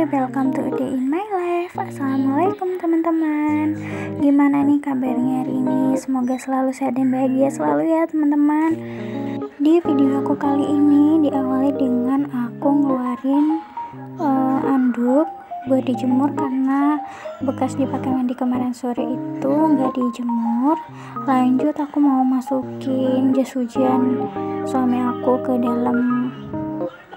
welcome to a day in my life. Assalamualaikum teman-teman. Gimana nih kabarnya hari ini? Semoga selalu sehat dan bahagia selalu ya teman-teman. Di video aku kali ini diawali dengan aku ngeluarin anduk buat dijemur karena bekas dipakai mandi kemarin sore itu nggak dijemur. Lanjut aku mau masukin jas hujan suami aku ke dalam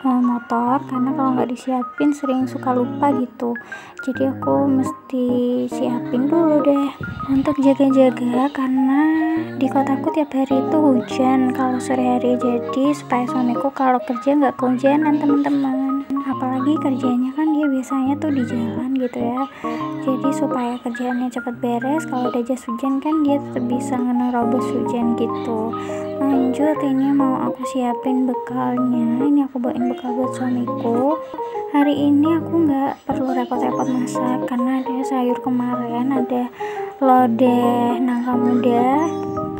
motor karena kalau nggak disiapin sering suka lupa gitu, jadi aku mesti siapin dulu deh untuk jaga-jaga karena di kotaku tiap hari itu hujan kalau sore hari, jadi supaya suamiku kalau kerja nggak kehujanan teman-teman. Apalagi kerjanya kan dia biasanya tuh di jalan gitu ya, jadi supaya kerjaannya cepat beres kalau ada jas hujan kan dia tetap bisa ngenerobos hujan gitu. Lanjut, ini mau aku siapin bekalnya. Ini aku bawain bekal buat suamiku. Hari ini aku nggak perlu repot-repot masak karena ada sayur kemarin, ada lodeh nangka muda,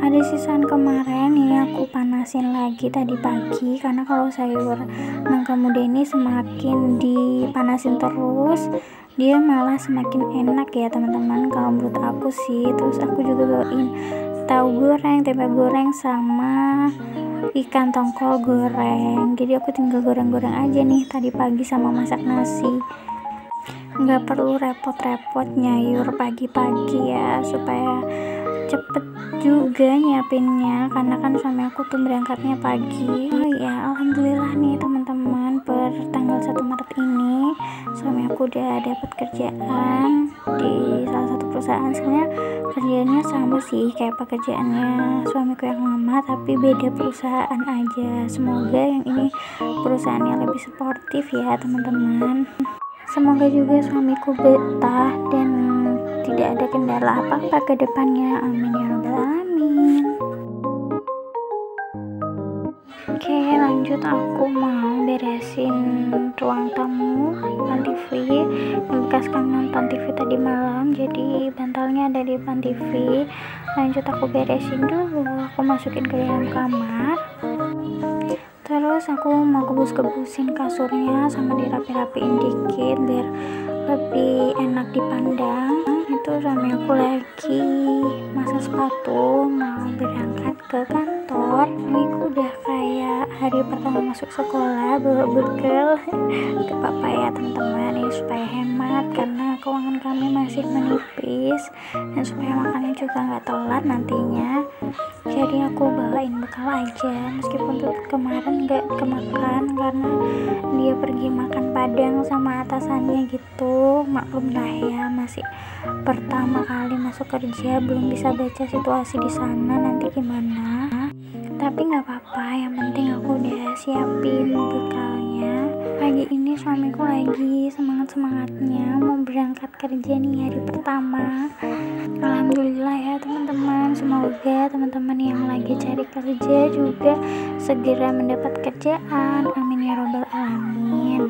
ada sisaan kemarin. Ini aku panasin lagi tadi pagi karena kalau sayur nangka muda ini semakin dipanasin terus dia malah semakin enak ya teman-teman kalau menurut aku sih. Terus aku juga bawain tahu goreng, tempe goreng, sama ikan tongkol goreng. Jadi aku tinggal goreng-goreng aja nih tadi pagi sama masak nasi. Nggak perlu repot-repot nyayur pagi-pagi ya, supaya cepet juga nyiapinnya karena kan suami aku tuh berangkatnya pagi. Oh ya, alhamdulillah nih teman-teman, per tanggal 1 Maret ini suami aku udah dapat kerjaan di salah satu perusahaan. Sebenarnya kerjaannya sama sih kayak pekerjaannya suamiku yang lama, tapi beda perusahaan aja. Semoga yang ini perusahaannya lebih sportif ya teman-teman. Semoga juga suamiku betah dan tidak ada kendala apa-apa ke depannya. Amin ya rabbal alamin. Oke, lanjut aku mau beresin ruang tamu, depan TV. Bekas kan nonton TV tadi malam, jadi bantalnya ada di depan TV. Lanjut aku beresin dulu, aku masukin ke dalam kamar. Terus aku mau kebus-kebusin kasurnya sama dirapi-rapiin dikit biar lebih enak dipandang. Itu suami aku lagi masang sepatu mau berangkat ke kantor. Ini udah kayak hari pertama masuk sekolah, bawa bekal ke papa ya teman-teman. Ini supaya hemat karena keuangan kami masih menipis dan supaya makannya juga nggak telat nantinya. Jadi aku bawain bekal aja, meskipun tuh kemarin nggak kemakan karena dia pergi makan padang sama atasannya gitu. Maklum lah ya, masih pertama kali masuk kerja, belum bisa baca situasi di sana nanti gimana. Tapi nggak apa-apa, yang penting aku udah siapin bekalnya. Pagi ini suamiku lagi semangat-semangatnya mau berangkat kerja nih hari pertama. Alhamdulillah ya teman-teman, semoga teman-teman yang lagi cari kerja juga segera mendapat kerjaan. Amin ya robbal alamin.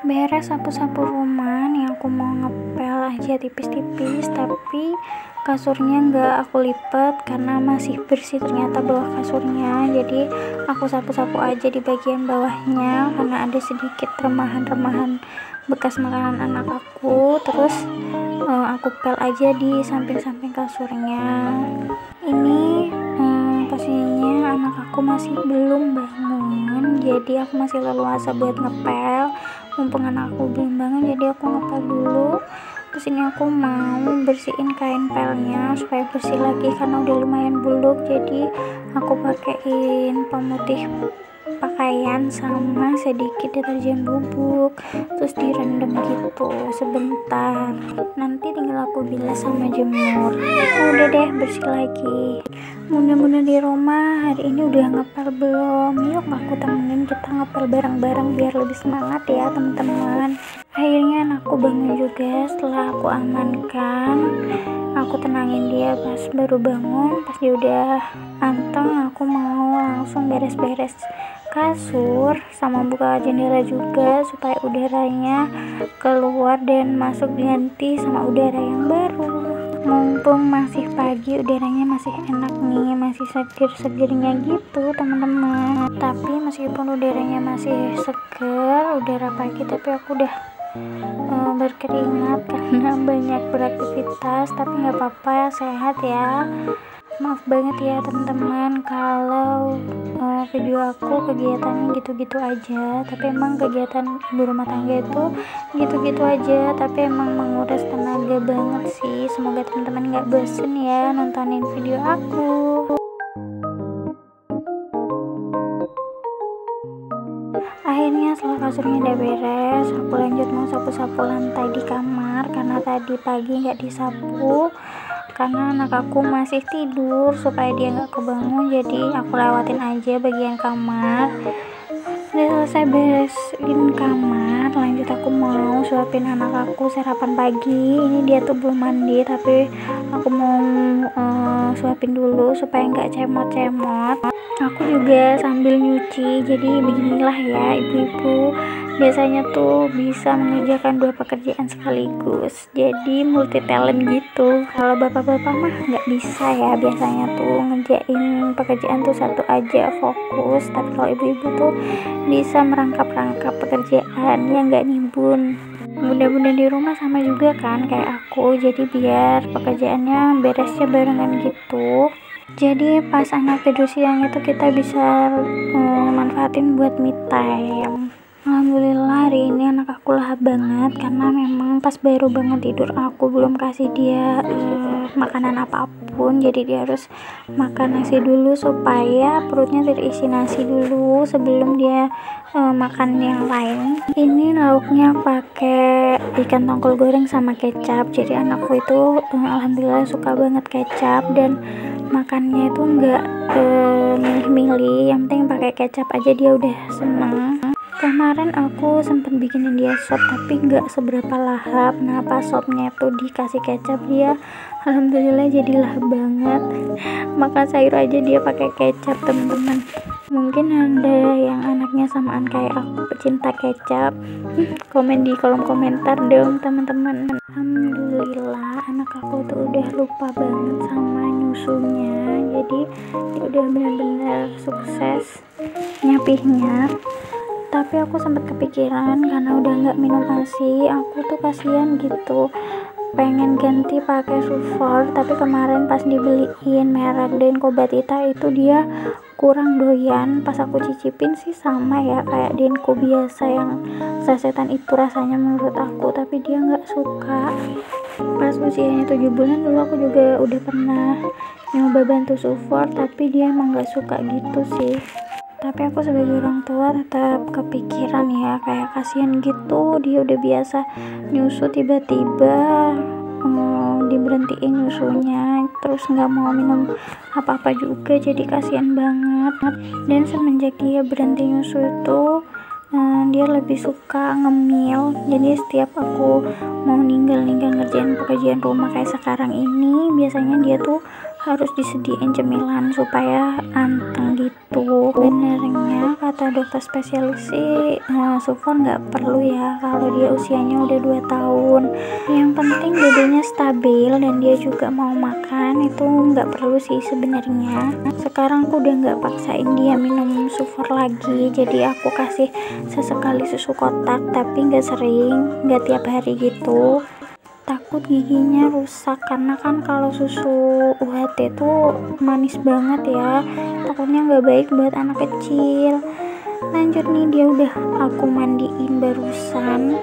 Beres sapu-sapu rumah nih, aku mau ngepel aja tipis-tipis, tapi kasurnya nggak aku lipat karena masih bersih ternyata bawah kasurnya. Jadi aku sapu-sapu aja di bagian bawahnya karena ada sedikit remahan-remahan bekas makanan anak aku. Terus aku pel aja di samping-samping kasurnya. Ini posisinya anak aku masih belum bangun, jadi aku masih leluasa buat ngepel. Mumpung anak aku belum bangun, jadi aku ngepel dulu. Terus ini aku mau bersihin kain pelnya supaya bersih lagi karena udah lumayan buluk. Jadi aku pakein pemutih pakaian sama sedikit deterjen bubuk, terus direndam gitu sebentar. Nanti tinggal aku bilas sama jemur. Udah deh, bersih lagi. Mudah-mudahan di rumah hari ini udah ngepel belum? Yuk aku temenin kita ngepel bareng-bareng biar lebih semangat ya teman-teman. Akhirnya anakku bangun juga setelah aku amankan. Aku tenangin dia pas baru bangun. Pas dia udah anteng, aku mau langsung beres-beres kasur sama buka jendela juga supaya udaranya keluar dan masuk ganti sama udara yang baru. Mumpung masih pagi, udaranya masih enak nih, masih seger-segernya gitu teman-teman. Tapi meskipun udaranya masih seger, udara pagi, tapi aku udah berkeringat karena banyak beraktivitas, tapi nggak apa-apa, sehat ya. Maaf banget ya teman-teman kalau video aku kegiatannya gitu-gitu aja, tapi emang kegiatan ibu rumah tangga itu gitu-gitu aja, tapi emang menguras tenaga banget sih. Semoga teman-teman nggak bosen ya nontonin video aku. Akhirnya setelah kasurnya udah beres, aku lanjut mau sapu-sapu lantai di kamar karena tadi pagi nggak disapu karena anak aku masih tidur. Supaya dia nggak kebangun, jadi aku lewatin aja bagian kamar. Udah selesai beresin kamar, lanjut aku mau suapin anak aku sarapan pagi. Ini dia tuh belum mandi, tapi aku mau suapin dulu supaya nggak cemot-cemot. Aku juga sambil nyuci, jadi beginilah ya ibu-ibu biasanya tuh bisa mengerjakan 2 pekerjaan sekaligus, jadi multi talent gitu. Kalau bapak-bapak mah nggak bisa ya, biasanya tuh ngerjain pekerjaan tuh satu aja fokus, tapi kalau ibu-ibu tuh bisa merangkap-rangkap pekerjaan yang nggak nimbun. Bunda-bunda di rumah sama juga kan kayak aku, jadi biar pekerjaannya beresnya barengan gitu. Jadi pas anak tidur siang itu kita bisa manfaatin buat me time. Alhamdulillah hari ini anak aku lahap banget karena memang pas baru bangun tidur aku belum kasih dia makanan apapun, jadi dia harus makan nasi dulu supaya perutnya terisi nasi dulu sebelum dia makan yang lain. Ini lauknya pakai ikan tongkol goreng sama kecap, jadi anakku itu alhamdulillah suka banget kecap dan makannya itu enggak milih-milih, yang penting pakai kecap aja dia udah seneng. Kemarin aku sempet bikinin dia sop tapi nggak seberapa lahap. Nah pas sopnya tuh dikasih kecap, dia alhamdulillah jadi lahap banget. Makan sayur aja dia pakai kecap teman-teman. Mungkin ada yang anaknya samaan kayak aku pecinta kecap, komen di kolom komentar dong teman-teman. Alhamdulillah anak aku tuh udah lupa banget sama nyusunya, jadi dia udah benar-benar sukses nyapihnya. Tapi aku sempat kepikiran karena udah nggak minum ASI, aku tuh kasihan gitu, pengen ganti pakai Sufor. Tapi kemarin pas dibeliin merek Denko Batita itu dia kurang doyan. Pas aku cicipin sih sama ya kayak Denko biasa yang sasetan itu rasanya menurut aku, tapi dia nggak suka. Pas usianya 7 bulan dulu aku juga udah pernah nyoba bantu Sufor, tapi dia emang nggak suka gitu sih. Tapi aku sebagai orang tua tetap kepikiran ya, kayak kasihan gitu, dia udah biasa nyusu tiba-tiba diberhentiin nyusunya, terus nggak mau minum apa-apa juga, jadi kasihan banget. Dan semenjak dia berhenti nyusu itu dia lebih suka ngemil, jadi setiap aku mau ninggal ngerjain pekerjaan rumah kayak sekarang ini, biasanya dia tuh harus disediain cemilan supaya anteng gitu. Benernya kata dokter spesialis sih Sufor nggak perlu ya kalau dia usianya udah 2 tahun. Yang penting dedenya stabil dan dia juga mau makan, itu nggak perlu sih sebenarnya. Sekarang aku udah nggak paksain dia minum Sufor lagi, jadi aku kasih sesekali susu kotak, tapi nggak sering, nggak tiap hari gitu. Takut giginya rusak karena kan kalau susu UHT tuh manis banget ya, takutnya nggak baik buat anak kecil. Lanjut nih, dia udah aku mandiin barusan,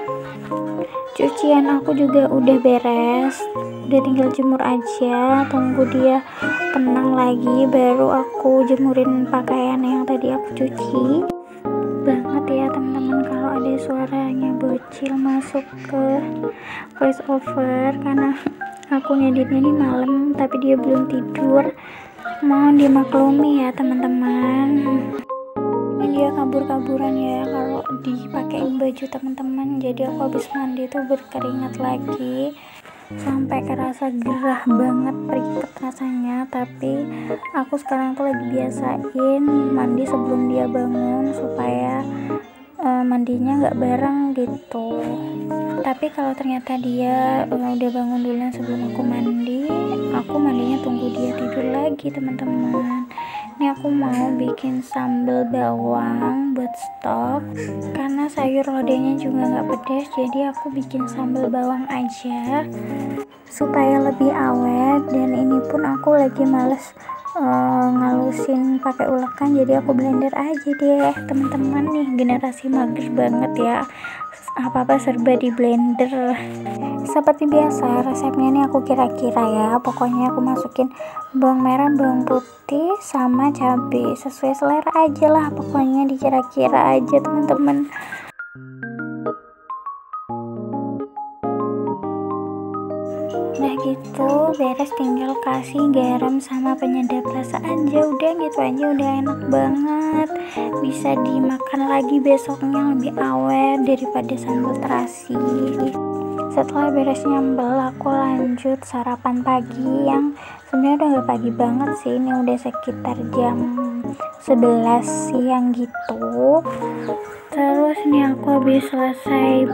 cucian aku juga udah beres, udah tinggal jemur aja, tunggu dia tenang lagi baru aku jemurin pakaian yang tadi aku cuci. Banget ya teman-teman kalau ada suaranya bocil masuk ke voice over karena aku ngeditnya ini malam tapi dia belum tidur, mohon dimaklumi ya teman-teman. Ini dia kabur-kaburan ya kalau dipakein baju teman-teman, jadi aku habis mandi tuh berkeringat lagi sampai kerasa gerah banget, periket rasanya. Tapi aku sekarang tuh lagi biasain mandi sebelum dia bangun supaya mandinya nggak bareng gitu. Tapi kalau ternyata dia udah bangun duluan sebelum aku mandinya tunggu dia tidur lagi teman-teman. Ini aku mau bikin sambal bawang buat stok, karena sayur lodehnya juga nggak pedas, jadi aku bikin sambal bawang aja supaya lebih awet. Dan ini pun aku lagi males ngalusin pakai ulekan, jadi aku blender aja deh. Teman-teman nih generasi mager banget ya, apa-apa serba di blender. Seperti biasa resepnya nih aku kira-kira ya, pokoknya aku masukin bawang merah, bawang putih sama cabai, sesuai selera aja lah, pokoknya dikira-kira aja teman-teman. Udah gitu beres, tinggal kasih garam sama penyedap rasa aja, udah gitu aja, udah enak banget, bisa dimakan lagi besoknya lebih awet daripada sambal terasi. Setelah beres nyambel, aku lanjut sarapan pagi yang sebenarnya udah gak pagi banget sih, ini udah sekitar jam 11 siang gitu. Terus nih aku habis selesai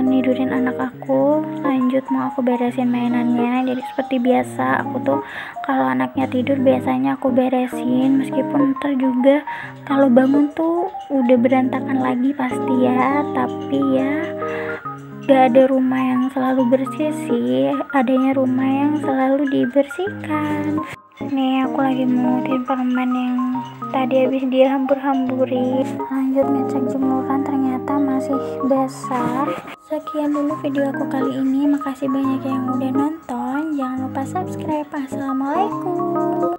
nidurin anak aku, lanjut mau aku beresin mainannya. Jadi seperti biasa aku tuh kalau anaknya tidur biasanya aku beresin, meskipun ntar juga kalau bangun tuh udah berantakan lagi pasti ya, tapi ya gak ada rumah yang selalu bersih sih, adanya rumah yang selalu dibersihkan. Nih aku lagi mengutin permen yang tadi habis dia hambur-hamburi. Lanjut ngecek jemuran, ternyata masih basah. Sekian dulu video aku kali ini, makasih banyak yang udah nonton, jangan lupa subscribe. Assalamualaikum.